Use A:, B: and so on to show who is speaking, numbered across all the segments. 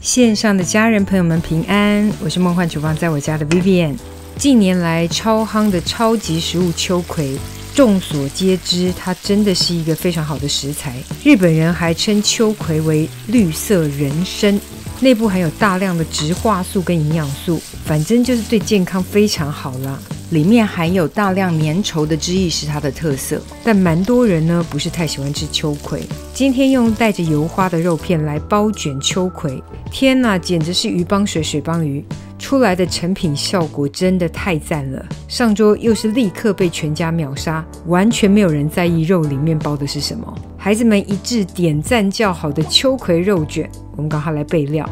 A: 线上的家人朋友们平安，我是梦幻厨房在我家的 Vivian。 近年来超夯的超级食物秋葵，众所皆知它真的是一个非常好的食材，日本人还称秋葵为绿色人参，内部含有大量的植化素跟营养素，反正就是对健康非常好啦。里面含有大量粘稠的汁液是它的特色，但蛮多人呢不是太喜欢吃秋葵。今天用带着油花的肉片来包卷秋葵，天哪，简直是鱼帮水，水帮鱼，出来的成品效果真的太赞了。上桌又是立刻被全家秒杀，完全没有人在意肉里面包的是什么。孩子们一致点赞叫好的秋葵肉卷，我们赶快来备料。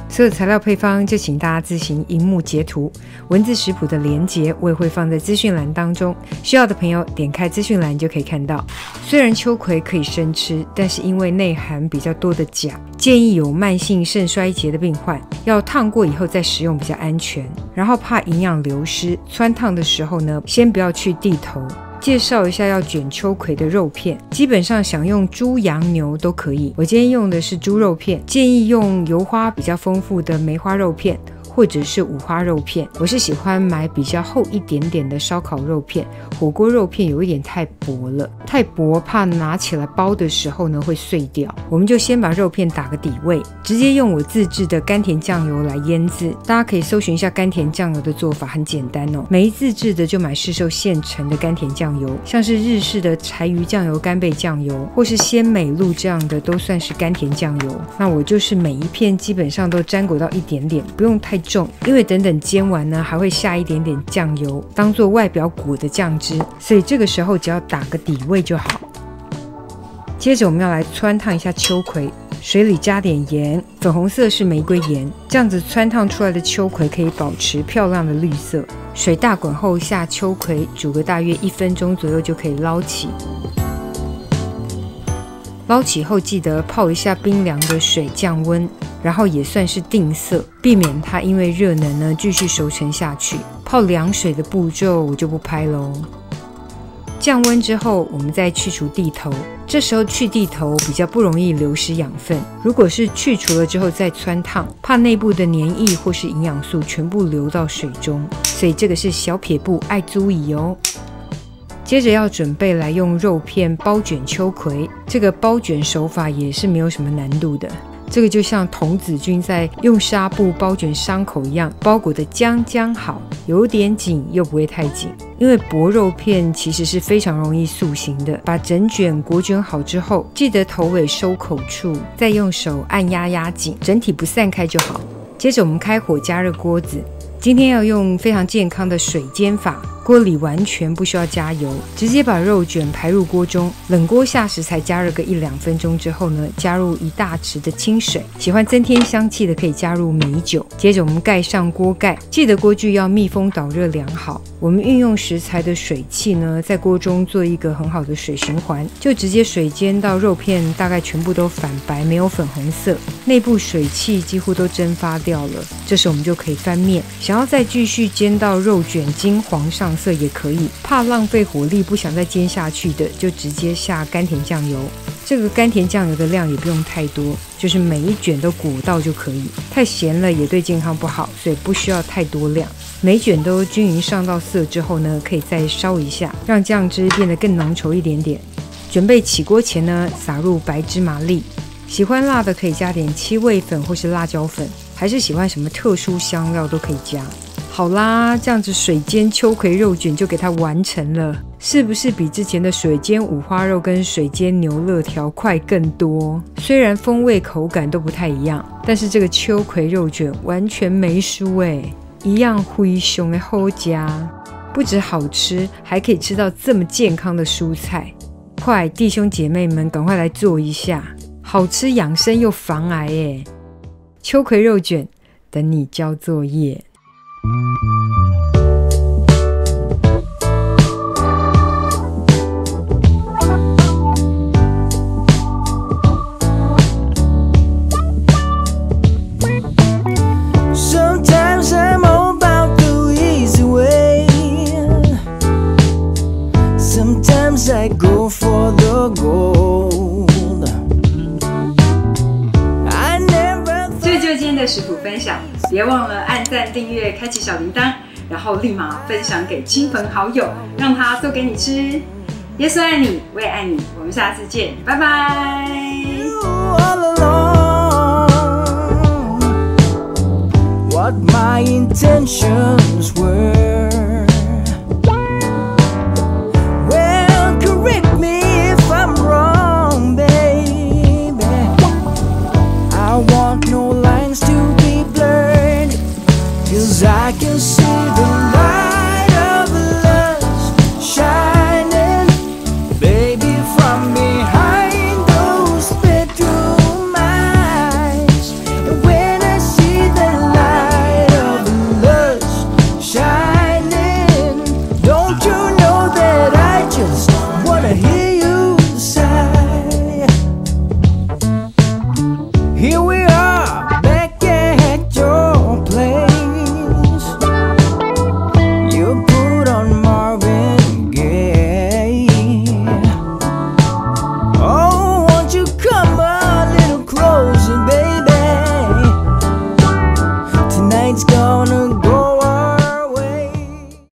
A: 所有材料配方就请大家自行荧幕截图，文字食谱的连结我也会放在资讯栏当中，需要的朋友点开资讯栏就可以看到。虽然秋葵可以生吃，但是因为内含比较多的钾，建议有慢性肾衰竭的病患要烫过以后再食用比较安全。然后怕营养流失，汆烫的时候呢，先不要去蒂头。介绍一下要卷秋葵的肉片，基本上想用猪、羊、牛都可以。我今天用的是猪肉片，建议用油花比较丰富的梅花肉片，或者是五花肉片。我是喜欢买比较厚一点点的烧烤肉片，火锅肉片有一点太薄了，太薄怕拿起来包的时候呢会碎掉。我们就先把肉片打个底味，直接用我自制的甘甜酱油来腌制。大家可以搜寻一下甘甜酱油的做法，很简单哦。没自制的就买市售现成的甘甜酱油，像是日式的柴鱼酱油、干贝酱油，或是鲜美露这样的都算是甘甜酱油。那我就是每一片基本上都沾裹到一点点，不用太重，因为等等煎完呢还会下一点点酱油当做外表裹的酱汁，所以这个时候只要打个底味就好。接着我们要来汆烫一下秋葵，水里加点盐，粉红色是玫瑰盐，这样子汆烫出来的秋葵可以保持漂亮的绿色。水大滚后下秋葵，煮个大约1分钟左右就可以捞起。捞起后记得泡一下冰凉的水降温，然后也算是定色，避免它因为热能呢继续熟成下去。泡凉水的步骤我就不拍咯。降温之后我们再去除蒂头，这时候去蒂头比较不容易流失养分，如果是去除了之后再汆烫，怕内部的粘液或是营养素全部流到水中，所以这个是小撇步，爱注意哦。接着要准备来用肉片包卷秋葵，这个包卷手法也是没有什么难度的，这个就像童子军在用纱布包卷伤口一样，包裹的将将好，有点紧又不会太紧。因为薄肉片其实是非常容易塑形的，把整卷裹卷好之后，记得头尾收口处，再用手按压压紧，整体不散开就好。接着我们开火加热锅子，今天要用非常健康的水煎法，锅里完全不需要加油，直接把肉卷排入锅中，冷锅下食材加热个1-2分钟之后呢，加入1大匙的清水，喜欢增添香气的可以加入米酒。接着我们盖上锅盖，记得锅具要密封导热良好。我们运用食材的水汽呢，在锅中做一个很好的水循环，就直接水煎到肉片大概全部都反白，没有粉红色，内部水汽几乎都蒸发掉了。这时我们就可以翻面，想要再继续煎到肉卷金黄上色也可以，怕浪费火力不想再煎下去的，就直接下甘甜酱油。这个甘甜酱油的量也不用太多，就是每一卷都裹到就可以，太咸了也对健康不好，所以不需要太多量。每卷都均匀上到色之后呢，可以再烧一下，让酱汁变得更浓稠一点点。准备起锅前呢，撒入白芝麻粒，喜欢辣的可以加点七味粉或是辣椒粉，还是喜欢什么特殊香料都可以加。好啦，这样子水煎秋葵肉卷就给它完成了，是不是比之前的水煎五花肉跟水煎牛肋条快更多？虽然风味口感都不太一样，但是这个秋葵肉卷完全没输欸，一样非常的好吃，不止好吃，还可以吃到这么健康的蔬菜。快，弟兄姐妹们赶快来做一下，好吃养生又防癌耶！秋葵肉卷等你交作业。
B: Sometimes I'm all about the
A: 别忘了按赞、订阅、开启小铃铛，然后立马分享给亲朋好友，让他做给你吃。耶稣爱你，我也爱你，我们下次见，拜拜。What my intentions were. Well, correct me if I'm wrong, baby. I want no lines to be blurred, 'cause I can see the light.